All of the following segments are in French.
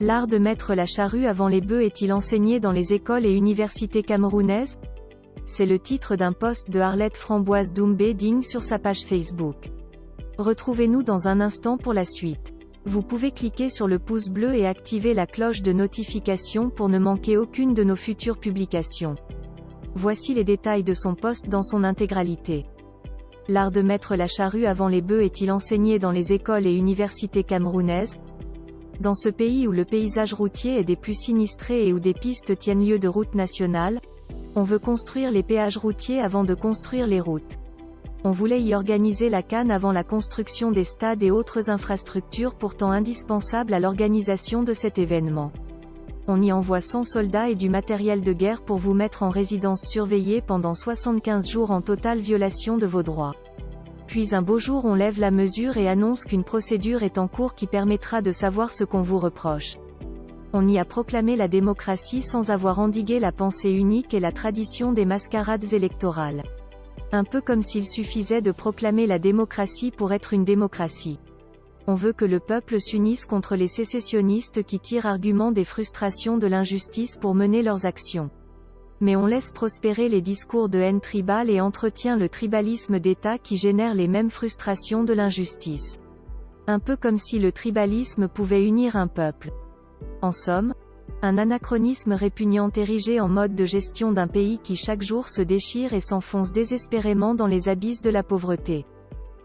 L'art de mettre la charrue avant les bœufs est-il enseigné dans les écoles et universités camerounaises? C'est le titre d'un post de Arlette Framboise Doumbé Ding sur sa page Facebook. Retrouvez-nous dans un instant pour la suite. Vous pouvez cliquer sur le pouce bleu et activer la cloche de notification pour ne manquer aucune de nos futures publications. Voici les détails de son post dans son intégralité. L'art de mettre la charrue avant les bœufs est-il enseigné dans les écoles et universités camerounaises? Dans ce pays où le paysage routier est des plus sinistrés et où des pistes tiennent lieu de routes nationales, on veut construire les péages routiers avant de construire les routes. On voulait y organiser la CAN avant la construction des stades et autres infrastructures pourtant indispensables à l'organisation de cet événement. On y envoie 100 soldats et du matériel de guerre pour vous mettre en résidence surveillée pendant 75 jours en totale violation de vos droits. Puis un beau jour on lève la mesure et annonce qu'une procédure est en cours qui permettra de savoir ce qu'on vous reproche. On y a proclamé la démocratie sans avoir endigué la pensée unique et la tradition des mascarades électorales. Un peu comme s'il suffisait de proclamer la démocratie pour être une démocratie. On veut que le peuple s'unisse contre les sécessionnistes qui tirent argument des frustrations de l'injustice pour mener leurs actions. Mais on laisse prospérer les discours de haine tribale et entretient le tribalisme d'État qui génère les mêmes frustrations de l'injustice. Un peu comme si le tribalisme pouvait unir un peuple. En somme, un anachronisme répugnant érigé en mode de gestion d'un pays qui chaque jour se déchire et s'enfonce désespérément dans les abysses de la pauvreté.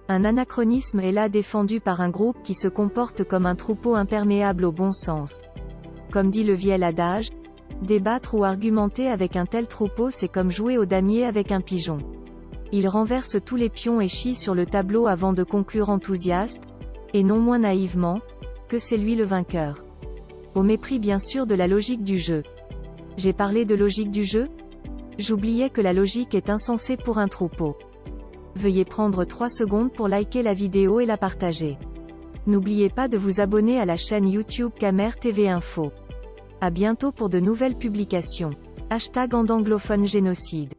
Un anachronisme est là défendu par un groupe qui se comporte comme un troupeau imperméable au bon sens. Comme dit le vieil adage, débattre ou argumenter avec un tel troupeau c'est comme jouer au damier avec un pigeon. Il renverse tous les pions et chie sur le tableau avant de conclure enthousiaste, et non moins naïvement, que c'est lui le vainqueur. Au mépris bien sûr de la logique du jeu. J'ai parlé de logique du jeu? J'oubliais que la logique est insensée pour un troupeau. Veuillez prendre 3 secondes pour liker la vidéo et la partager. N'oubliez pas de vous abonner à la chaîne YouTube Camer TV Info. À bientôt pour de nouvelles publications. #AndAnglophone génocide.